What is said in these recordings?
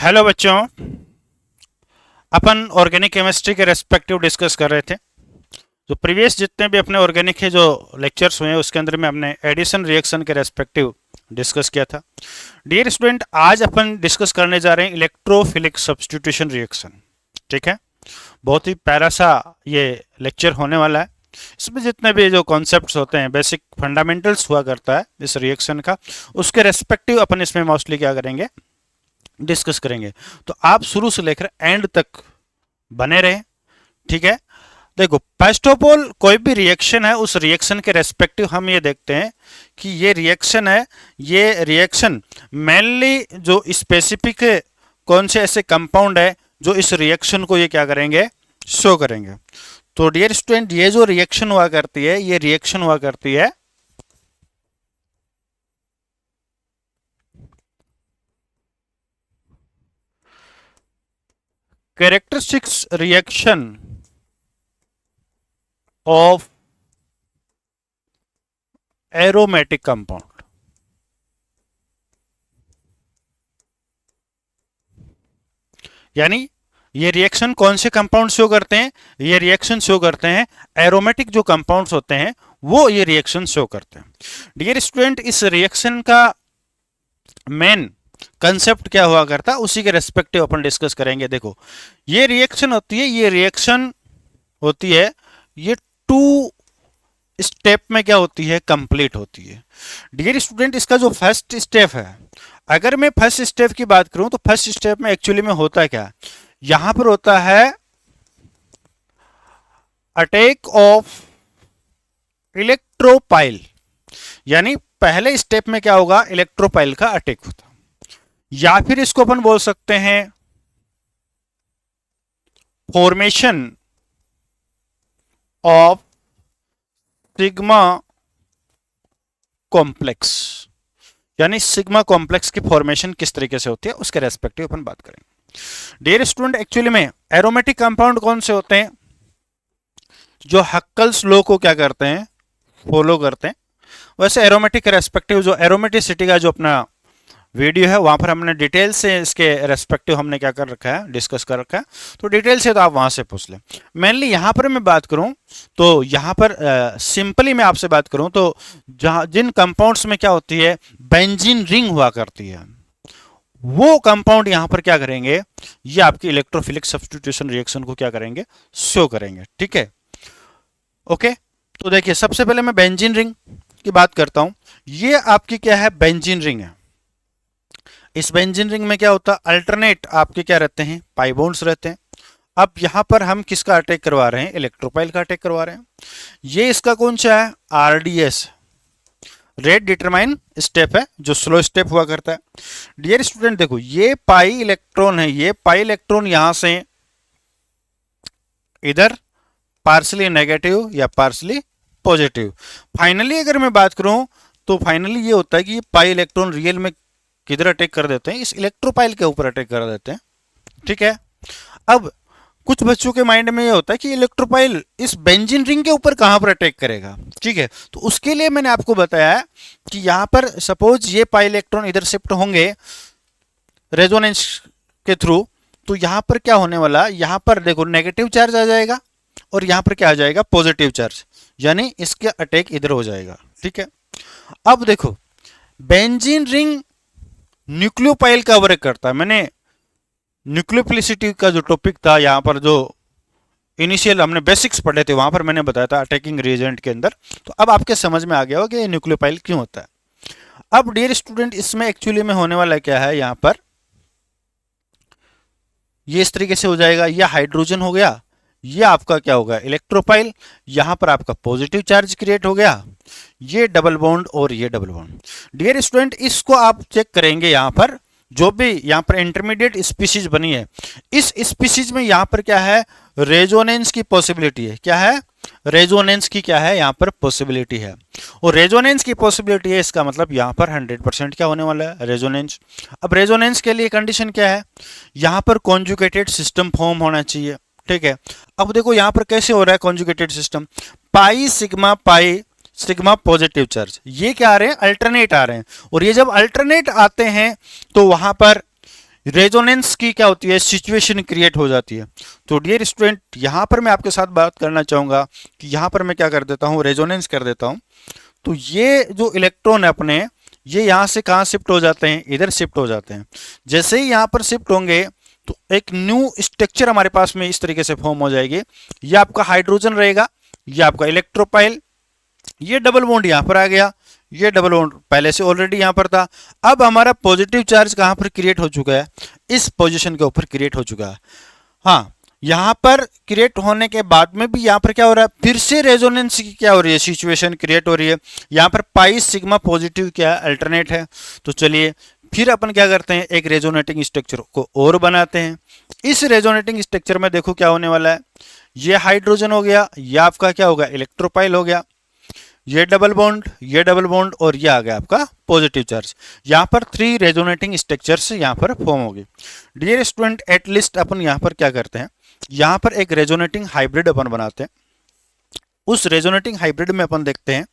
Hello बच्चों। अपन organic chemistry के respective discuss कर रहे थे। जो प्रीवियस जितने भी अपने ऑर्गेनिक के जो लेक्चर्स हुए हैं उसके अंदर में हमने एडिशन रिएक्शन के रेस्पेक्टिव डिस्कस किया था। डियर स्टूडेंट, आज अपन डिस्कस करने जा रहे हैं इलेक्ट्रोफिलिक सब्स्टिट्यूशन रिएक्शन। ठीक है, बहुत ही प्यारा सा ये लेक्चर होने वाला है। इसमें जितने भी जो कॉन्सेप्ट्स होते हैं, बेसिक फंडामेंटल्स हुआ करता है इस रिएक्शन का, उसके रेस्पेक्टिव अपन इसमें मोस्टली क्या करेंगे, डिस्कस करेंगे। तो आप शुरू से लेकर एंड तक बने रहें। ठीक है, देखो फर्स्ट ऑफ ऑल कोई भी रिएक्शन है उस रिएक्शन के रेस्पेक्टिव हम ये देखते हैं कि ये रिएक्शन है, ये रिएक्शन मेनली जो स्पेसिफिक है, कौन से ऐसे कंपाउंड है जो इस रिएक्शन को ये क्या करेंगे, शो करेंगे। तो डियर स्टूडेंट, ये जो रिएक्शन हुआ करती है, ये रिएक्शन हुआ करती है characteristics reaction of aromatic compound. यानी ये रिएक्शन कौन से कंपाउंड शो करते हैं, ये रिएक्शन शो करते हैं एरोमेटिक जो कंपाउंड्स होते हैं वो ये रिएक्शन शो करते हैं। डियर स्टूडेंट, इस रिएक्शन का मेन कंसेप्ट क्या हुआ करता, उसी के रेस्पेक्टिव अपन डिस्कस करेंगे। देखो ये रिएक्शन होती है, ये रिएक्शन होती है, ये टू स्टेप में क्या होती है, कंप्लीट होती है। डियर स्टूडेंट, इसका जो फर्स्ट स्टेप है, अगर मैं फर्स्ट स्टेप की बात करूं तो फर्स्ट स्टेप में एक्चुअली में होता क्या, यहां पर होता है अटैक ऑफ इलेक्ट्रोपाइल। यानी पहले स्टेप में क्या होगा, इलेक्ट्रोपाइल का अटैक होता, या फिर इसको अपन बोल सकते हैं फॉर्मेशन ऑफ सिग्मा कॉम्प्लेक्स। यानी सिग्मा कॉम्प्लेक्स की फॉर्मेशन किस तरीके से होती है उसके रेस्पेक्टिव अपन बात करेंगे। डियर स्टूडेंट, एक्चुअली में एरोमेटिक कंपाउंड कौन से होते हैं, जो हक्कल्स लॉ को क्या करते हैं, फॉलो करते हैं। वैसे एरोमेटिक के रेस्पेक्टिव जो एरोमेटिसिटी का जो अपना वीडियो है वहां पर हमने डिटेल से इसके रेस्पेक्टिव हमने क्या कर रखा है, डिस्कस कर रखा है। तो डिटेल से तो आप वहां से पूछ लें। मेनली यहां पर मैं बात करूं तो यहां पर सिंपली मैं आपसे बात करूं तो जहां जिन कंपाउंड्स में क्या होती है, बेंजीन रिंग हुआ करती है, वो कंपाउंड यहां पर क्या करेंगे, ये आपकी इलेक्ट्रोफिलिक सब्स्टिट्यूशन रिएक्शन को क्या करेंगे, शो करेंगे। ठीक है, ओके। तो देखिए सबसे पहले मैं बेंजीन रिंग की बात करता हूं। ये आपकी क्या है, बेंजीन रिंग है। इस बेंजीन रिंग में क्या होता है, अल्टरनेट आपके क्या रहते हैं, पाई बॉन्ड्स रहते हैं। अब यहां पर हम किसका अटैक करवा रहे हैं, इलेक्ट्रोपाइल का अटैक करवा रहे हैं। ये इसका कौन सा है, आरडीएस, रेट डिटरमाइन स्टेप है, जो स्लो स्टेप हुआ करता है। डियर स्टूडेंट देखो, ये पाई इलेक्ट्रॉन है, ये पाई इलेक्ट्रॉन यहां से इधर पार्सली नेगेटिव या पार्सली पॉजिटिव। फाइनली अगर मैं बात करूं तो फाइनली ये होता है कि ये पाई इलेक्ट्रॉन रियल में किधर अटैक कर देते हैं, इस इलेक्ट्रोपाइल के ऊपर अटैक कर देते हैं। ठीक है, अब कुछ बच्चों के माइंड में ये होता है कि इलेक्ट्रोपाइल इस बेंजीन रिंग के ऊपर कहां पर अटैक करेगा। ठीक है, तो उसके लिए मैंने आपको बताया कि यहां पर सपोज ये पाई इलेक्ट्रॉन इधर शिफ्ट होंगे रेजोनेंस के थ्रू, तो यहां पर क्या होने वाला, यहां पर देखो नेगेटिव चार्ज आ जाएगा और यहां पर क्या आ जाएगा, पॉजिटिव चार्ज, यानी इसके अटैक इधर हो जाएगा। ठीक है, अब देखो बेंजीन रिंग न्यूक्लियोपाइल का वर्क करता है। मैंने न्यूक्लियोफिलिसिटी का जो टॉपिक था, यहां पर जो इनिशियल हमने बेसिक्स पढ़े थे वहां पर मैंने बताया था अटैकिंग रिएजेंट के अंदर। तो अब आपके समझ में आ गया होगा कि ये न्यूक्लियोपाइल क्यों होता है। अब डियर स्टूडेंट, इसमें एक्चुअली में होने वाला क्या है, यहां पर ये इस तरीके से हो जाएगा, ये हाइड्रोजन हो गया, ये आपका क्या होगा, इलेक्ट्रोपाइल, यहां पर आपका पॉजिटिव चार्ज क्रिएट हो गया, ये डबल बॉन्ड और ये डबल बॉन्ड। डियर स्टूडेंट, इसको आप चेक करेंगे, यहां पर जो भी यहां पर इंटरमीडिएट स्पीसीज बनी है, इस स्पीसीज में यहां पर क्या है, रेजोनेंस की पॉसिबिलिटी है। क्या है, रेजोनेंस की क्या है, यहां पर पॉसिबिलिटी है। और रेजोनेंस की पॉसिबिलिटी है, इसका मतलब यहां पर 100% क्या होने वाला है, रेजोनेंस। अब रेजोनेंस के लिए कंडीशन क्या है, यहां पर कॉन्जुगेटेड सिस्टम फॉर्म होना चाहिए। ठीक है, अब देखो यहां पर कैसे हो रहा है conjugated system, pi sigma positive charge, ये क्या आ रहे हैं, अल्टरनेट आ रहे हैं। और ये जब अल्टरनेट आते हैं तो वहां पर रेजोनेंस की क्या होती है, सिचुएशन क्रिएट हो जाती है। तो डियर स्टूडेंट, यहां पर मैं आपके साथ बात करना चाहूंगा कि यहां पर मैं क्या कर देता हूं, रेजोनेंस कर देता हूं। तो ये जो इलेक्ट्रॉन है अपने, ये यहां से कहां शिफ्ट हो जाते हैं, इधर शिफ्ट हो जाते हैं। जैसे ही यहां पर शिफ्ट होंगे तो एक न्यू स्ट्रक्चर हमारे पास में इस तरीके से फॉर्म हो जाएगी। ये आपका हाइड्रोजन रहेगा, ये आपका इलेक्ट्रोपाइल, ये डबल बॉन्ड यहां पर आ गया, ये डबल बॉन्ड पहले से ऑलरेडी यहां पर था। अब हमारा पॉजिटिव चार्ज कहां पर क्रिएट हो चुका है, इस पोजीशन के ऊपर क्रिएट हो चुका है। हाँ, यहां पर क्रिएट होने के बाद में भी यहां पर क्या हो रहा है, फिर से रेजोनेंस की क्या हो रही है, सिचुएशन क्रिएट हो रही है। यहां पर पाई सिग्मा पॉजिटिव क्या अल्टरनेट है। तो चलिए फिर अपन क्या करते हैं, एक रेजोनेटिंग स्ट्रक्चर को और बनाते हैं। इस रेजोनेटिंग स्ट्रक्चर में देखो क्या होने वाला है, ये हाइड्रोजन हो गया, ये आपका क्या होगा, इलेक्ट्रोपाइल हो गया, ये डबल बॉन्ड, ये डबल बॉन्ड, और ये आ गया आपका पॉजिटिव चार्ज। यहां पर 3 रेजोनेटिंग स्ट्रक्चर्स यहां पर फॉर्म होगी। डियर स्टूडेंट, एटलीस्ट अपन यहां पर क्या करते हैं, यहां पर एक रेजोनेटिंग हाइब्रिड अपन बनाते हैं। उस रेजोनेटिंग हाइब्रिड में अपन देखते हैं,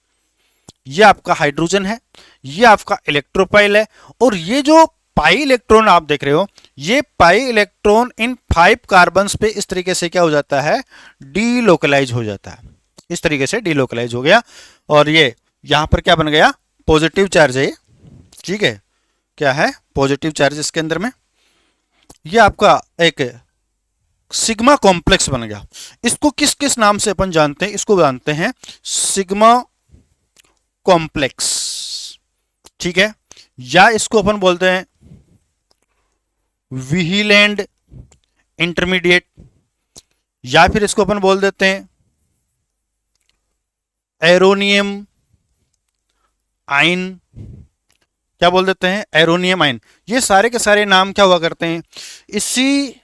ये आपका हाइड्रोजन है, ये आपका इलेक्ट्रोपाइल है, और ये जो पाई इलेक्ट्रॉन आप देख रहे हो, ये पाई इलेक्ट्रॉन इन 5 कार्बन्स पे इस तरीके से क्या हो जाता है, डीलोकलाइज हो जाता है। इस तरीके से डीलोकलाइज हो गया, और ये यहां पर क्या बन गया, पॉजिटिव चार्ज है। ठीक है, क्या है, पॉजिटिव चार्ज इसके अंदर में। ये आपका एक सिग्मा कॉम्प्लेक्स बन गया। इसको किस किस नाम से अपन जानते हैं, इसको जानते हैं सिग्मा कॉम्प्लेक्स। ठीक है, या इसको अपन बोलते हैं व्हीलैंड इंटरमीडिएट, या फिर इसको अपन बोल देते हैं एरोनियम आइन। क्या बोल देते हैं, एरोनियम आइन। ये सारे के सारे नाम क्या हुआ करते हैं, इसी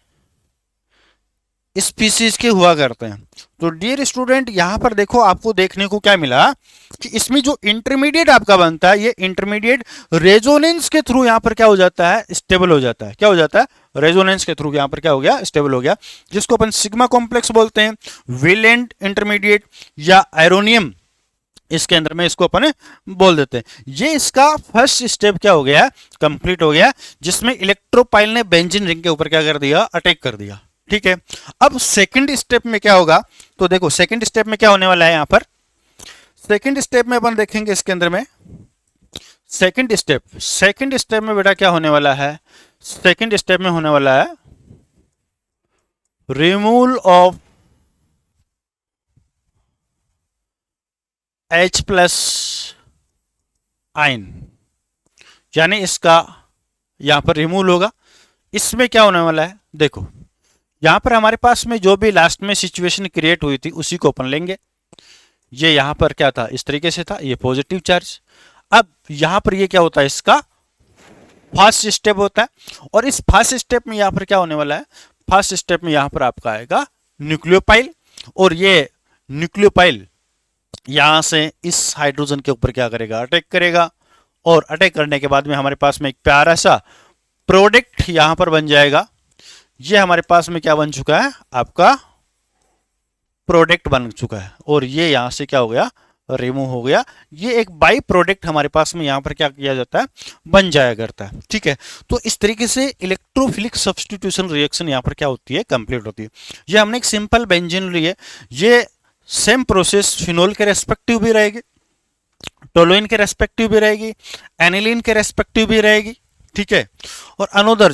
स्पीसीज के हुआ करते हैं। तो डियर स्टूडेंट, यहां पर देखो आपको देखने को क्या मिला कि इसमें जो इंटरमीडिएट आपका बनता है, ये इंटरमीडिएट रेजोनेंस के थ्रू यहां पर क्या हो जाता है, स्टेबल हो जाता है। क्या हो जाता है, रेजोनेंस के थ्रू यहां पर क्या हो गया, स्टेबल हो गया, जिसको अपन सिग्मा कॉम्प्लेक्स बोलते हैं, वेलेंट इंटरमीडिएट या एरोनियम इसके अंदर में इसको अपन बोल देते हैं। ये इसका फर्स्ट स्टेप क्या हो गया, कंप्लीट हो गया, जिसमें इलेक्ट्रोपाइल ने बेंजीन रिंग के ऊपर क्या कर दिया, अटैक कर दिया। ठीक है, अब सेकंड स्टेप में क्या होगा, तो देखो सेकंड स्टेप में क्या होने वाला है, यहां पर सेकंड स्टेप में अपन देखेंगे इसके अंदर में सेकंड स्टेप में बेटा क्या होने वाला है, सेकंड स्टेप में होने वाला है रिमूवल ऑफ H प्लस आइन, यानी इसका यहां पर रिमूवल होगा। इसमें क्या होने वाला है, देखो यहां पर हमारे पास में जो भी लास्ट में सिचुएशन क्रिएट हुई थी उसी को अपन लेंगे। ये यहां पर क्या था, इस तरीके से था, ये पॉजिटिव चार्ज। अब यहां पर ये क्या होता है, इसका फर्स्ट स्टेप होता है, और इस फर्स्ट स्टेप में यहां पर क्या होने वाला है, फर्स्ट स्टेप में यहां पर आपका आएगा न्यूक्लियोपाइल, और ये न्यूक्लियोपाइल यहां से इस हाइड्रोजन के ऊपर क्या करेगा, अटैक करेगा, और अटैक करने के बाद में हमारे पास में एक प्यारा सा प्रोडक्ट यहां पर बन जाएगा। ये हमारे पास में क्या बन चुका है, आपका प्रोडक्ट बन चुका है, और ये यहां से क्या हो गया, रिमूव हो गया। ये एक बाई प्रोडक्ट हमारे पास में यहां पर क्या किया जाता है, बन जाया करता है। ठीक है, तो इस तरीके से इलेक्ट्रोफिलिक सब्स्टिट्यूशन रिएक्शन यहां पर क्या होती है, कंप्लीट होती है। ये हमने एक सिंपल बेंजीन ली है, ये सेम प्रोसेस फिनोल के रेस्पेक्टिव भी रहेगी, टोलुइन के रेस्पेक्टिव भी रहेगी, एनिलीन के रेस्पेक्टिव भी रहेगी। ठीक है, और अनोदर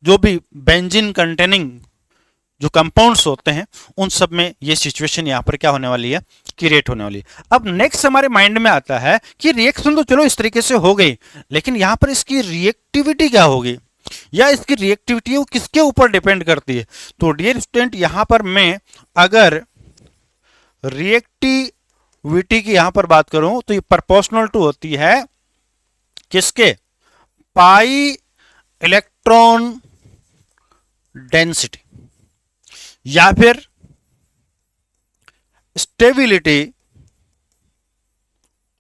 जो भी बेंजीन कंटेनिंग जो कंपाउंड्स होते हैं उन सब में ये सिचुएशन यहां पर क्या होने वाली है, क्रिएट होने वाली है। अब नेक्स्ट हमारे माइंड में आता है कि रिएक्शन तो चलो इस तरीके से हो गई, लेकिन यहां पर इसकी रिएक्टिविटी क्या होगी, या इसकी रिएक्टिविटी वो किसके ऊपर डिपेंड करती है। तो डियर स्टूडेंट, यहां पर मैं अगर रिएक्टिविटी की यहां पर बात करूं तो ये प्रोपोर्शनल टू होती है किसके, पाई इलेक्ट्रॉन डेंसिटी, या फिर स्टेबिलिटी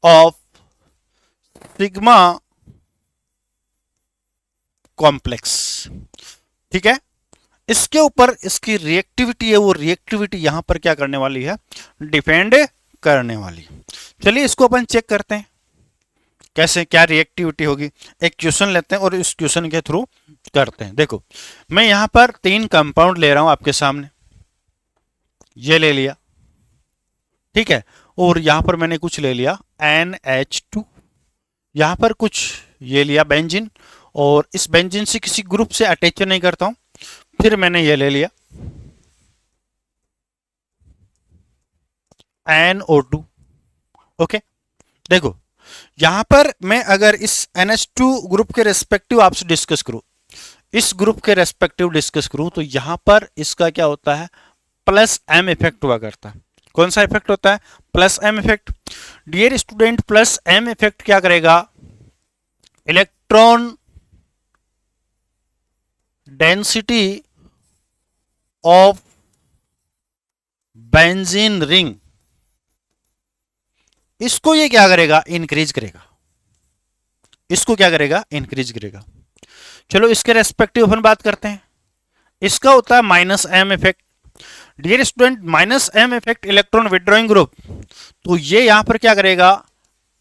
ऑफ सिग्मा कॉम्प्लेक्स। ठीक है, इसके ऊपर इसकी रिएक्टिविटी है, वो रिएक्टिविटी यहां पर क्या करने वाली है, डिपेंड करने वाली है। चलिए इसको अपन चेक करते हैं। कैसे क्या रिएक्टिविटी होगी, एक क्वेश्चन लेते हैं और इस क्वेश्चन के थ्रू करते हैं। देखो मैं यहां पर 3 कंपाउंड ले रहा हूं आपके सामने, ये ले लिया, ठीक है, और यहां पर मैंने कुछ ले लिया NH2, यहां पर कुछ ये लिया बेंजीन, और इस बेंजीन से किसी ग्रुप से अटैच नहीं करता हूं, फिर मैंने ये ले लिया NO2। ओके, देखो यहां पर मैं अगर इस NH2 ग्रुप के रेस्पेक्टिव आपसे डिस्कस करूं, इस ग्रुप के रेस्पेक्टिव डिस्कस करूं, तो यहां पर इसका क्या होता है, प्लस M इफेक्ट हुआ करता है। कौन सा इफेक्ट होता है, plus M effect. Dear student, plus M effect क्या करेगा, electron density of benzene ring, इसको ये क्या करेगा, इंक्रीज करेगा, इसको क्या करेगा, इंक्रीज करेगा। चलो इसके रेस्पेक्टिव अपन बात करते हैं, इसका होता है minus M effect. Dear student, minus M effect electron withdrawing group, तो ये यहां पर क्या करेगा,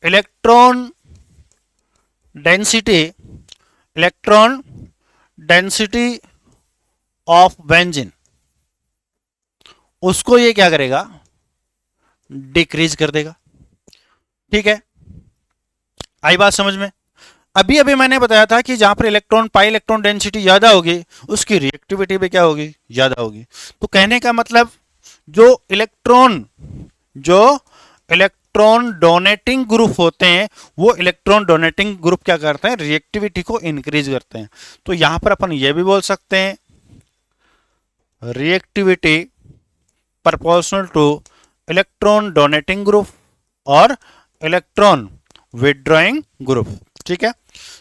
electron density, electron density of benzene, उसको ये क्या करेगा, डिक्रीज कर देगा। ठीक है, आई बात समझ में। अभी अभी मैंने बताया था कि जहां पर इलेक्ट्रॉन पाई इलेक्ट्रॉन डेंसिटी ज्यादा होगी, उसकी रिएक्टिविटी भी क्या होगी, ज्यादा होगी। तो कहने का मतलब जो इलेक्ट्रॉन डोनेटिंग ग्रुप होते हैं, वो इलेक्ट्रॉन डोनेटिंग ग्रुप क्या करते हैं, रिएक्टिविटी को इंक्रीज करते हैं। तो यहां पर अपन ये भी बोल सकते हैं reactivity proportional two electron donating group और इलेक्ट्रॉन विड्रॉइंग ग्रुप। ठीक है,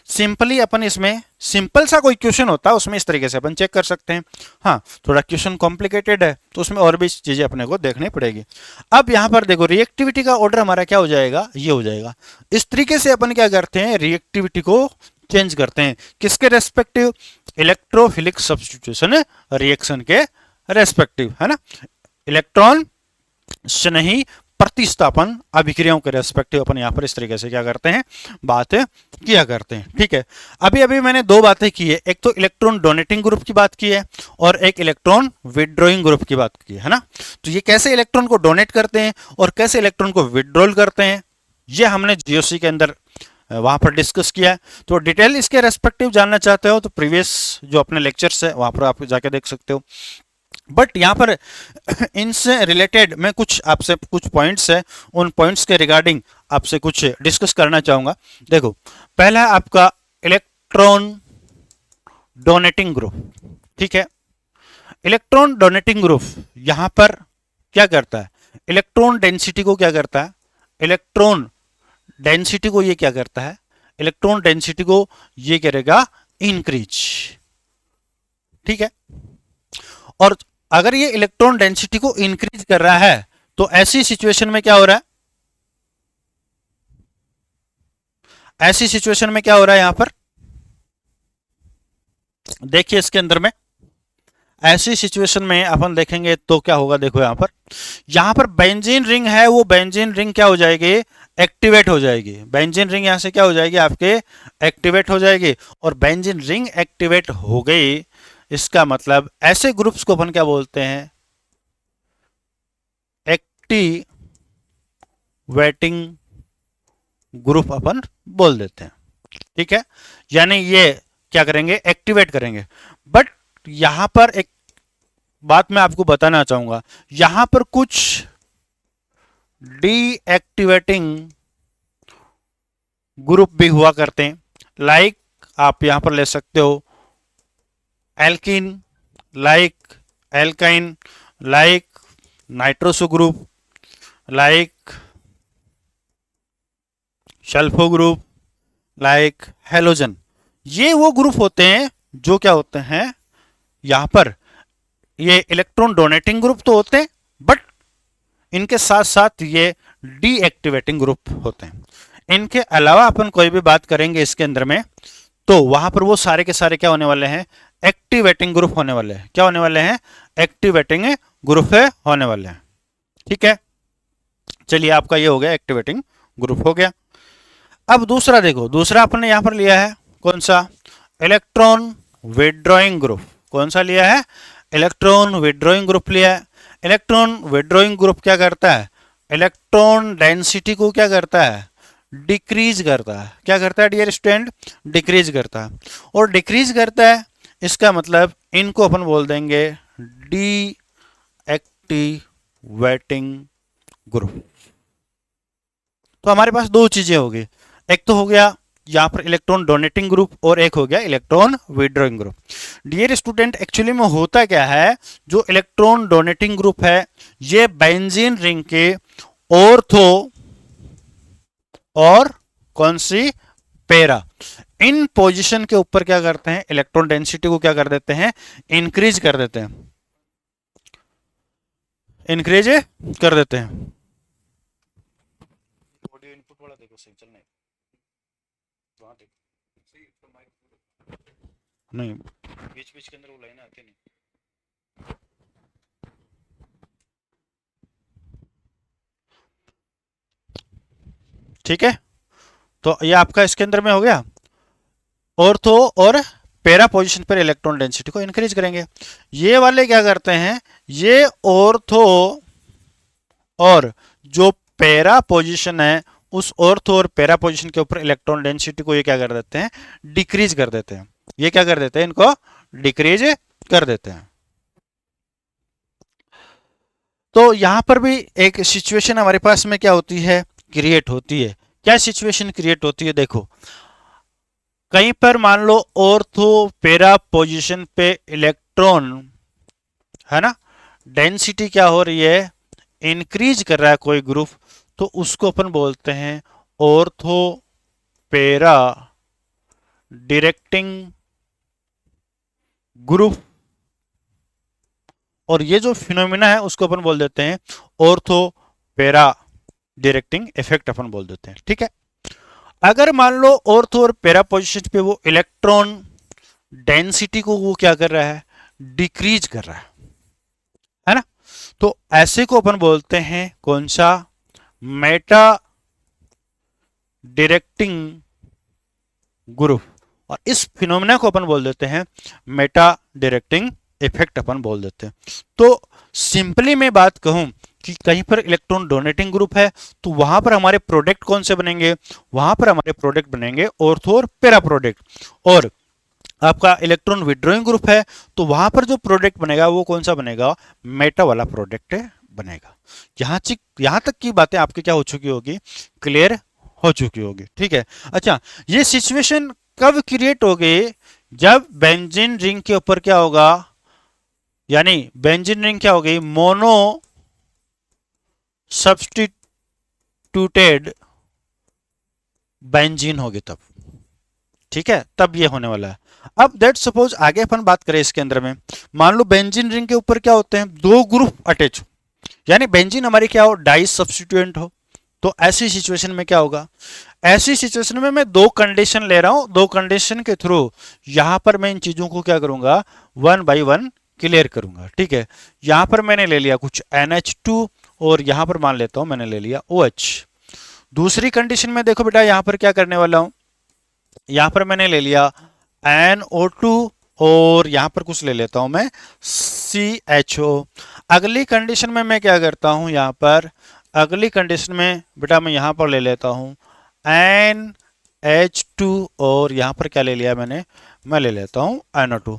सिंपली अपन इसमें सिंपल सा कोई क्वेश्चन होता है उसमें इस तरीके से अपन चेक कर सकते हैं। हाँ, थोड़ा क्वेश्चन कॉम्प्लिकेटेड है तो उसमें और भी चीजें अपने को देखनी पड़ेगी। अब यहां पर देखो रिएक्टिविटी का ऑर्डर हमारा क्या हो जाएगा, ये हो जाएगा। इस तरीके से अपन क्या करते हैं, रिएक्टिविटी को चेंज करते हैं, किसके रेस्पेक्टिव, इलेक्ट्रोफिलिक सब्स्टिट्यूशन रिएक्शन के रेस्पेक्टिव, है ना। इलेक्ट्रॉन से नहीं, प्रतिस्थापन अभिक्रियाओं के रेस्पेक्टिव अपन यहां पर इस तरीके से क्या करते हैं, बात किया करते हैं। ठीक है, अभी अभी मैंने दो बातें की है, एक तो इलेक्ट्रॉन डोनेटिंग ग्रुप की बात की है और एक इलेक्ट्रॉन विड्रॉइंग ग्रुप की बात की है ना। तो ये कैसे इलेक्ट्रॉन को डोनेट करते हैं और कैसे इलेक्ट्रॉन को विड्रॉल करते हैं, ये हमने जीओसी के अंदर वहां पर डिस्कस किया है। तो डिटेल इसके रेस्पेक्टिव जानना चाहते हो तो प्रीवियस जो अपने लेक्चर्स है वहां पर आप जाके देख सकते हो। बट यहां पर इनसे रिलेटेड मैं कुछ आपसे कुछ पॉइंट्स है, उन पॉइंट्स के रिगार्डिंग आपसे कुछ डिस्कस करना चाहूंगा। देखो पहला है आपका इलेक्ट्रॉन डोनेटिंग ग्रुप। ठीक है, इलेक्ट्रॉन डोनेटिंग ग्रुप यहां पर क्या करता है, इलेक्ट्रॉन डेंसिटी को क्या करता है, इलेक्ट्रॉन डेंसिटी को ये क्या करता है, इलेक्ट्रॉन डेंसिटी को ये करेगा इंक्रीज। ठीक है, और अगर ये इलेक्ट्रॉन डेंसिटी को इंक्रीज कर रहा है तो ऐसी सिचुएशन में क्या हो रहा है, ऐसी सिचुएशन में क्या हो रहा है, यहां पर देखिए इसके अंदर में ऐसी सिचुएशन में अपन देखेंगे तो क्या होगा। देखो यहां पर बेंजीन रिंग है, वो बेंजीन रिंग क्या हो जाएगी, एक्टिवेट हो जाएगी। बेंजीन रिंग यहां से क्या हो जाएगी, आपके एक्टिवेट हो जाएगी, और बेंजीन रिंग एक्टिवेट हो गई, इसका मतलब ऐसे ग्रुप्स को अपन क्या बोलते हैं, एक्टिवेटिंग ग्रुप अपन बोल देते हैं। ठीक है, यानी ये क्या करेंगे, एक्टिवेट करेंगे। बट यहां पर एक बात मैं आपको बताना चाहूंगा, यहां पर कुछ डीएक्टिवेटिंग ग्रुप भी हुआ करते हैं। लाइक आप यहां पर ले सकते हो alkene, like alkyne, like nitroso group, like sulpho group, like halogen. ये वो ग्रुप होते हैं जो क्या होते हैं, यहां पर ये इलेक्ट्रॉन डोनेटिंग ग्रुप तो होते हैं, बट इनके साथ साथ ये डीएक्टिवेटिंग ग्रुप होते हैं। इनके अलावा अपन कोई भी बात करेंगे इसके अंदर में तो वहां पर वो सारे के सारे क्या होने वाले हैं, एक्टिवेटिंग ग्रुप होने वाले हैं। क्या होने वाले हैं, एक्टिवेटिंग ग्रुप होने वाले हैं। ठीक है, चलिए आपका ये हो गया, एक्टिवेटिंग ग्रुप हो गया। अब दूसरा देखो, दूसरा अपने यहां पर लिया है कौन सा, इलेक्ट्रॉन विड्रॉइंग ग्रुप। कौन सा लिया है, इलेक्ट्रॉन विड्रॉइंग ग्रुप लिया है। इलेक्ट्रॉन विड्रॉइंग ग्रुप क्या करता है, इलेक्ट्रॉन डेंसिटी को क्या करता है, डिक्रीज करता है। क्या करता है डियर स्टूडेंट, डिक्रीज करता है। और डिक्रीज करता है इसका मतलब इनको अपन बोल देंगे डी एक्टिवेटिंग ग्रुप। तो हमारे पास दो चीजें हो गई, एक तो हो गया यहां पर इलेक्ट्रॉन डोनेटिंग ग्रुप और एक हो गया electron withdrawing group. Dear student actually में होता क्या है, जो इलेक्ट्रॉन डोनेटिंग ग्रुप है ये बेंजीन रिंग के ऑर्थो और कौन सी, पेरा, इन पोजीशन के ऊपर क्या करते हैं, इलेक्ट्रॉन डेंसिटी को क्या कर देते हैं, इंक्रीज कर देते हैं, इंक्रीज कर देते हैं। ऑडियो इनपुट वाला देखो सही चल नहीं, वहां देखो नहीं, बीच बीच के अंदर वो लाइन आती नहीं। ठीक है, तो ये आपका इसके अंदर में हो गया, ऑर्थो और पैरा पोजीशन पर इलेक्ट्रॉन डेंसिटी को इंक्रीज करेंगे। ये वाले क्या करते हैं, ये ऑर्थो और जो पैरा पोजीशन है उस ऑर्थो और पैरा पोजीशन के ऊपर इलेक्ट्रॉन डेंसिटी को ये क्या कर देते हैं, डिक्रीज कर देते हैं। ये क्या कर देते हैं, इनको डिक्रीज कर देते हैं। तो यहां पर भी एक सिचुएशन हमारे पास में क्या होती है, क्रिएट होती है। क्या सिचुएशन क्रिएट होती है, देखो कहीं पर मान लो ऑर्थो पैरा पोजीशन पे इलेक्ट्रॉन है ना, डेंसिटी क्या हो रही है, इंक्रीज कर रहा है कोई ग्रुप, तो उसको अपन बोलते हैं ऑर्थो पैरा डायरेक्टिंग ग्रुप। और ये जो फिनोमिना है उसको अपन बोल देते हैं ऑर्थो पैरा डायरेक्टिंग इफेक्ट अपन बोल देते हैं। ठीक है, अगर मान लो ऑर्थो और पैरा पोजीशन पे वो इलेक्ट्रॉन डेंसिटी को वो क्या कर रहा है, डिक्रीज कर रहा है ना, तो ऐसे को अपन बोलते हैं कौन सा, मेटा डायरेक्टिंग ग्रुप। और इस फिनोमेना को अपन बोल देते हैं मेटा डायरेक्टिंग इफेक्ट अपन बोल देते हैं। तो सिंपली मैं बात कहूं कि कहीं पर इलेक्ट्रॉन डोनेटिंग ग्रुप है तो वहां पर हमारे प्रोडक्ट कौन से बनेंगे, वहां पर हमारे प्रोडक्ट बनेंगे ऑर्थो और पैरा प्रोडक्ट। और आपका इलेक्ट्रॉन विड्रॉइंग ग्रुप है तो वहां पर जो प्रोडक्ट बनेगा वो कौन सा बनेगा, मेटा वाला प्रोडक्ट बनेगा। यहां तक की बातें आपकी क्या हो चुकी होगी, क्लियर हो चुकी होगी। ठीक है, अच्छा ये सिचुएशन कब क्रिएट हो गई, जब बेंजीन रिंग के ऊपर क्या होगा, यानी बेंजीन रिंग क्या हो गई, मोनो सब्स्टिट्यूटेड बेंजीन होगी तब। ठीक है, तब ये होने वाला है। अब दैट सपोज आगे अपन बात करें इसके अंदर में, मान लो बेंजीन रिंग के ऊपर क्या होते हैं, दो ग्रुप अटैच हो, यानी बेंजीन हमारी क्या हो, डाई सब्स्टिट्यूएंट हो। तो ऐसी सिचुएशन में क्या होगा, ऐसी सिचुएशन में मैं दो कंडीशन ले रहा हूं, दो कंडीशन के थ्रू यहां पर मैं इन चीजों को क्या करूंगा, वन बाय वन क्लियर करूंगा। ठीक है, यहां पर मैंने ले लिया कुछ NH2 और यहां पर मान लेता हूं मैंने ले लिया OH। दूसरी कंडीशन में देखो बेटा यहां पर क्या करने वाला हूं, यहां पर मैंने ले लिया NO2 और यहां पर कुछ ले लेता हूं मैं CHO। अगली कंडीशन में मैं क्या करता हूं, यहां पर अगली कंडीशन में बेटा मैं यहां पर ले लेता हूं NH2 और यहां पर क्या ले लिया मैंने, मैं ले लेता हूं NO2,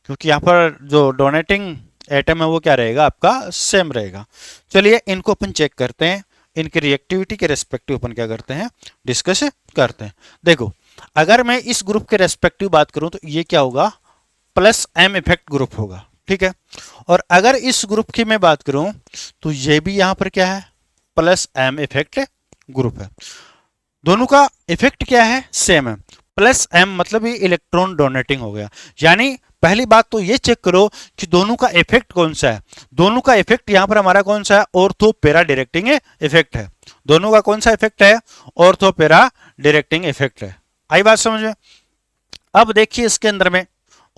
क्योंकि यहां पर जो डोनेटिंग एटम है वो क्या रहेगा आपका, सेम रहेगा। चलिए इनको अपन चेक करते हैं, इनकी रिएक्टिविटी के रेस्पेक्टिव अपन क्या करते हैं, डिस्कस करते हैं। देखो अगर मैं इस ग्रुप के रेस्पेक्टिव बात करूं तो ये क्या होगा, प्लस M इफेक्ट ग्रुप होगा। ठीक है, और अगर इस ग्रुप की मैं बात करूं तो ये भी यहां पर क्या है, प्लस M इफेक्ट ग्रुप है। दोनों का इफेक्ट क्या है, सेम है। प्लस M मतलब ये इलेक्ट्रॉन डोनेटिंग हो गया। यानी पहली बात तो ये चेक करो कि दोनों का इफेक्ट कौन सा है, दोनों का इफेक्ट यहां पर हमारा कौन सा है, ऑर्थो पैरा डायरेक्टिंग इफेक्ट है। दोनों का कौन सा इफेक्ट है, ऑर्थो पैरा डायरेक्टिंग इफेक्ट है। आई बात समझ में। अब देखिए इसके अंदर में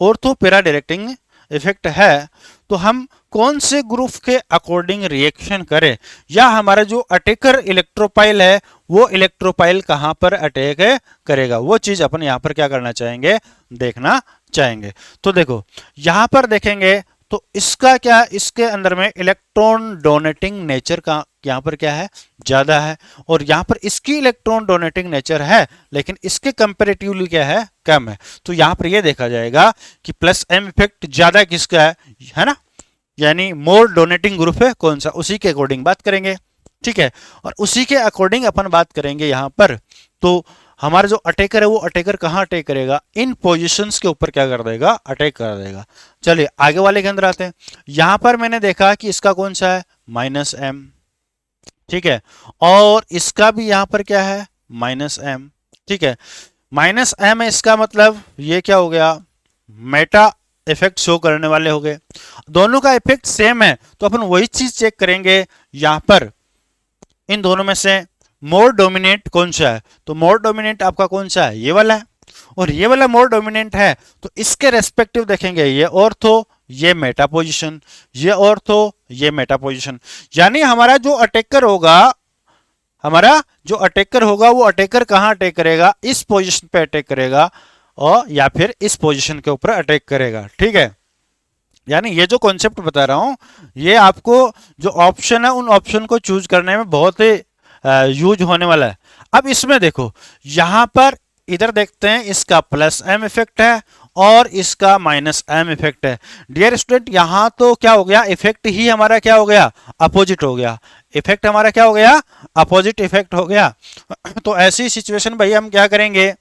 ऑर्थो पैरा डायरेक्टिंग इफेक्ट है तो हम कौन से ग्रुप के अकॉर्डिंग रिएक्शन करें, या हमारा जो अटैकर इलेक्ट्रोपाइल है वो इलेक्ट्रोपाइल कहां पर अटैक करेगा, वो चीज अपन यहां पर क्या करना चाहेंगे, देखना चाहेंगे। तो देखो यहां पर देखेंगे तो इसका क्या, इसके अंदर में इलेक्ट्रॉन डोनेटिंग नेचर का यहां पर क्या है, ज्यादा है, और यहां पर इसकी इलेक्ट्रॉन डोनेटिंग नेचर है लेकिन इसके कंपेरेटिवली क्या है, कम है। तो यहां पर यह देखा जाएगा कि प्लस एम इफेक्ट ज्यादा किसका है ना, यानी मोर डोनेटिंग ग्रुप है कौन सा, उसी के अकॉर्डिंग बात करेंगे। ठीक है, और उसी के अकॉर्डिंग अपन बात करेंगे यहां पर। तो हमारा जो अटैकर है वो अटैकर कहां अटैक करेगा, इन पोजीशंस के ऊपर क्या कर देगा, अटैक कर देगा। चलिए आगे वाले के अंदर आते हैं। यहां पर मैंने देखा कि इसका कौन सा है, -m। ठीक है, और इसका भी यहां पर क्या है, -m। ठीक है, -m है, इसका मतलब ये क्या हो गया, मेटा इफेक्ट शो करने वाले हो गए। दोनों का इफेक्ट सेम है तो अपन वही चीज चेक करेंगे यहां पर, इन दोनों में से मोर डोमिनेट कौन सा है। तो मोर डोमिनेट आपका कौन सा है, ये वाला है, और ये वाला मोर डोमिनेंट है तो इसके रेस्पेक्टिव देखेंगे, ये ऑर्थो, ये मेटा पोजीशन, ये ऑर्थो, ये मेटा पोजीशन। यानी हमारा जो अटैकर होगा, हमारा जो अटैकर होगा वो अटैकर कहां अटैक करेगा, इस पोजीशन पे अटैक करेगा, और या फिर इस पोजीशन के ऊपर अटैक करेगा। ठीक है, यानी ये जो कॉन्सेप्ट बता रहा हूं ये आपको जो ऑप्शन है उन ऑप्शन को चूज करने में बहुत ही यूज होने वाला है। अब इसमें देखो यहां पर इधर देखते हैं, इसका +m इफेक्ट है और इसका -m इफेक्ट है। डियर स्टूडेंट यहां तो क्या हो गया, इफेक्ट ही हमारा क्या हो गया, अपोजिट हो गया। इफेक्ट हमारा क्या हो गया, अपोजिट इफेक्ट हो गया। तो ऐसी सिचुएशन भाई हम क्या करेंगे,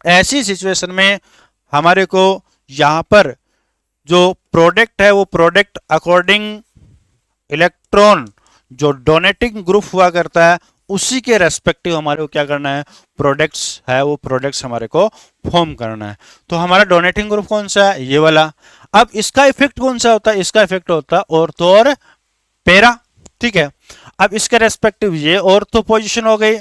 ऐसी सिचुएशन में हमारे को यहां पर जो प्रोडक्ट है वो प्रोडक्ट अकॉर्डिंग इलेक्ट्रॉन जो डोनेटिंग ग्रुप हुआ करता है उसी के रेस्पेक्टिव हमारे को क्या करना है, प्रोडक्ट्स है वो प्रोडक्ट्स हमारे को फॉर्म करना है। तो हमारा डोनेटिंग ग्रुप कौन सा है, ये वाला। अब इसका इफेक्ट कौन सा होता है, इसका इफेक्ट होता है ऑर्थो और पैरा। ठीक है, अब इसके रेस्पेक्टिव ये ऑर्थो पोजीशन हो गई,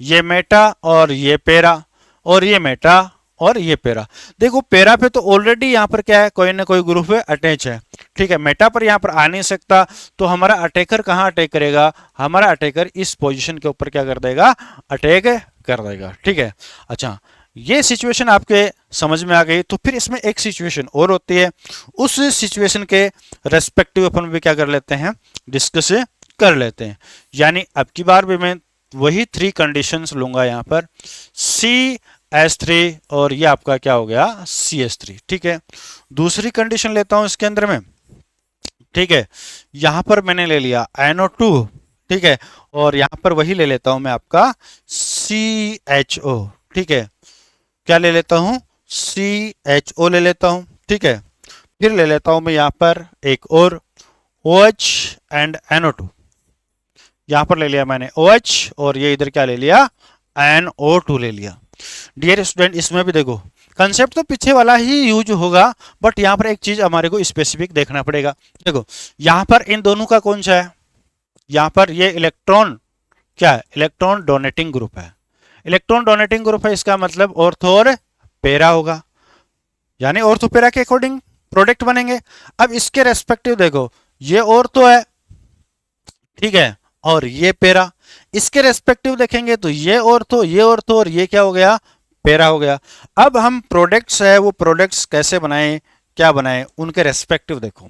ये मेटा और ये पैरा, और ये मेटा और ये पैरा। देखो पैरा पे तो ऑलरेडी यहां पर क्या है, कोई ना कोई ग्रुप है अटैच है। ठीक है, मेटा पर यहां पर आ नहीं सकता, तो हमारा अटैकर कहां अटैक करेगा, हमारा अटैकर इस पोजीशन के ऊपर क्या कर देगा, अटैक कर देगा। ठीक है, अच्छा ये सिचुएशन आपके समझ में आ गई। तो फिर इसमें एक सिचुएशन और होती है, उस सिचुएशन के रेस्पेक्टिव अपन भी क्या कर लेते हैं, डिस्कस कर लेते हैं। यानी अब की बार भी मैं वही 3 कंडीशंस लूंगा यहां पर, CH3 और ये आपका क्या हो गया, CH3। ठीक है, दूसरी कंडीशन लेता हूं इसके अंदर में। ठीक है, यहां पर मैंने ले लिया NO2। ठीक है, और यहां पर वही ले लेता हूं मैं आपका CHO। ठीक है, क्या ले लेता हूं, CHO ले लेता हूं। ठीक है, फिर ले लेता हूं मैं यहां पर एक और OH एंड NO2। यहां पर ले लिया मैंने OH और ये इधर क्या ले लिया, NO2 ले लिया। डियर स्टूडेंट इसमें भी देखो कंसेप्ट तो पीछे वाला ही यूज होगा, बट यहां पर एक चीज हमारे को स्पेसिफिक देखना पड़ेगा। देखो यहां पर इन दोनों का कौन सा है, यहां पर ये इलेक्ट्रॉन क्या है, इलेक्ट्रॉन डोनेटिंग ग्रुप है। इलेक्ट्रॉन डोनेटिंग ग्रुप है, इसका मतलब ऑर्थो और पैरा होगा, यानी ऑर्थो पैरा के अकॉर्डिंग प्रोडक्ट बनेंगे। अब इसके रेस्पेक्टिव देखो, ये ऑर्थो है, ठीक है, और ये पैरा। इसके रेस्पेक्टिव देखेंगे तो ये ऑर्थो, ये ऑर्थो और ये क्या हो गया, पैरा हो गया। अब हम प्रोडक्ट्स है वो प्रोडक्ट्स कैसे बनाएं, क्या बनाएं, उनके रेस्पेक्टिव देखो।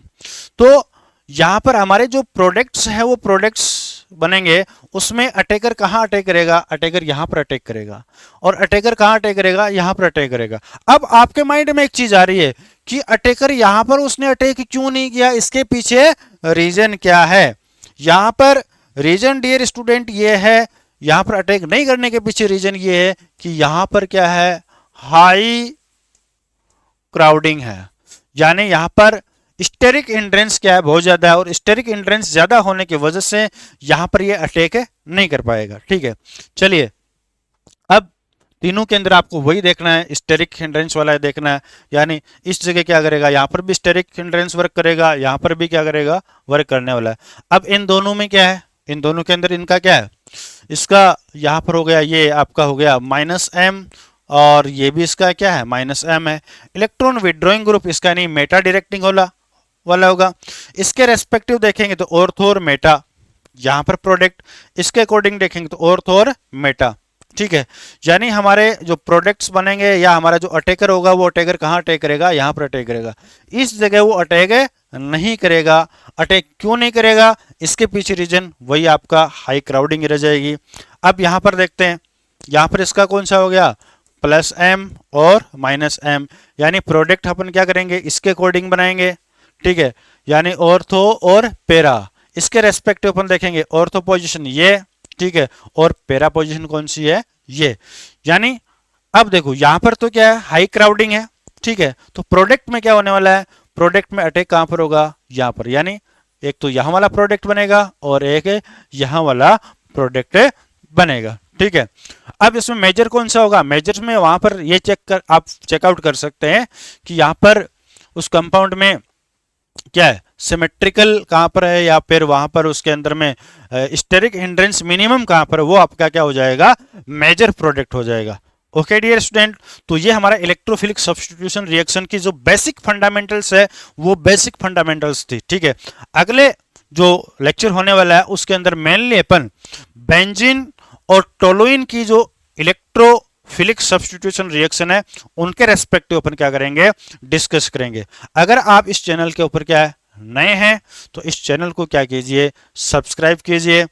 तो यहां पर हमारे जो प्रोडक्ट्स है वो प्रोडक्ट्स बनेंगे, उसमें अटैकर कहां अटैक करेगा, अटैकर यहां पर अटैक करेगा, और अटैकर कहां अटैक करेगा, यहां पर अटैक करेगा। अब आपके माइंड में एक चीज आ रही है कि अटैकर यहां पर उसने अटैक क्यों नहीं किया, इसके पीछे रीजन क्या है। यहां पर रीजन डियर स्टूडेंट ये है, यहां पर अटैक नहीं करने के पीछे रीजन ये है कि यहां पर क्या है, हाई क्राउडिंग है, यानी यहां पर स्टेरिक इंड्रेंस क्या है, बहुत ज्यादा है, और स्टेरिक इंड्रेंस ज्यादा होने की वजह से यहां पर ये अटैक नहीं कर पाएगा। ठीक है, चलिए अब तीनों के अंदर आपको वही देखना है, स्टेरिक हिंड्रेंस वाला देखना है, यानी इस जगह क्या करेगा, यहां पर भी स्टेरिक हिंड्रेंस वर्क करेगा, यहां पर भी क्या करेगा, वर्क करने वाला है। अब इन दोनों में क्या है, इन दोनों के अंदर इनका क्या है, इसका यहां पर हो गया, ये आपका हो गया -m, और ये भी इसका क्या है, -m है। इलेक्ट्रॉन विड्रॉइंग ग्रुप इसका नहीं, मेटा डायरेक्टिंग वाला होगा। इसके रेस्पेक्टिव देखेंगे तो ऑर्थो और मेटा यहां पर प्रोडक्ट, इसके अकॉर्डिंग देखेंगे तो ऑर्थो और मेटा, ठीक है। यानी हमारे जो प्रोडक्ट्स बनेंगे या हमारा जो अटैकर होगा वो अटैकर कहाँ अटैक करेगा, यहां पर अटैक करेगा, इस जगह वो अटैक नहीं करेगा। अटैक क्यों नहीं करेगा, इसके पीछे रीजन वही आपका हाई क्राउडिंग रह जाएगी। अब यहां पर देखते हैं, यहां पर इसका कौन सा हो गया, प्लस एम और माइनस एम, यानी प्रोडक्ट अपन क्या करेंगे, इसके अकॉर्डिंग बनाएंगे, ठीक है। यानी ऑर्थो और पेरा, इसके रेस्पेक्टिव अपन देखेंगे, ऑर्थो पोजीशन ये, ठीक है, और पेरा पोजीशन कौन सी है, ये। यानी अब देखो यहां पर तो क्या है, हाई क्राउडिंग है, ठीक है, तो प्रोडक्ट में क्या होने वाला है, प्रोडक्ट में अटैक कहां पर होगा, यहां पर, यानी एक तो यहां वाला प्रोडक्ट बनेगा और एक यहां वाला प्रोडक्ट बनेगा, ठीक है। अब इसमें मेजर कौन सा होगा, मेजर में वहां पर ये आप चेकआउट कर सकते हैं कि यहां पर उस कंपाउंड में क्या है, सिमेट्रिकल कहां पर है, या फिर वहां पर उसके अंदर में स्टेरिक हिंड्रेंस मिनिमम कहां पर है, वो आपका क्या हो जाएगा, मेजर प्रोडक्ट हो जाएगा। ओके डियर स्टूडेंट, तो ये हमारा इलेक्ट्रोफिलिक सब्स्टिट्यूशन रिएक्शन की जो बेसिक फंडामेंटल्स है वो बेसिक फंडामेंटल्स थी, ठीक है। अगले जो लेक्चर होने वाला है उसके अंदर मेनली अपन बेंजीन और टोलुइन की जो इलेक्ट्रोफिलिक सब्स्टिट्यूशन रिएक्शन है उनके रेस्पेक्टिव अपन क्या करेंगे, डिस्कस करेंगे। अगर आप इस चैनल के ऊपर क्या है, नए हैं, तो इस चैनल को क्या कीजिए, सब्सक्राइब कीजिए।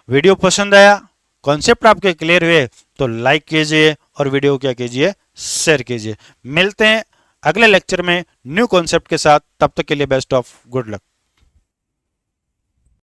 वीडियो पसंद आया, कॉन्सेप्ट आपके क्लियर हुए तो लाइक कीजिए और वीडियो क्या कीजिए, शेयर कीजिए। मिलते हैं अगले लेक्चर में न्यू कॉन्सेप्ट के साथ, तब तक के लिए बेस्ट ऑफ गुड लक।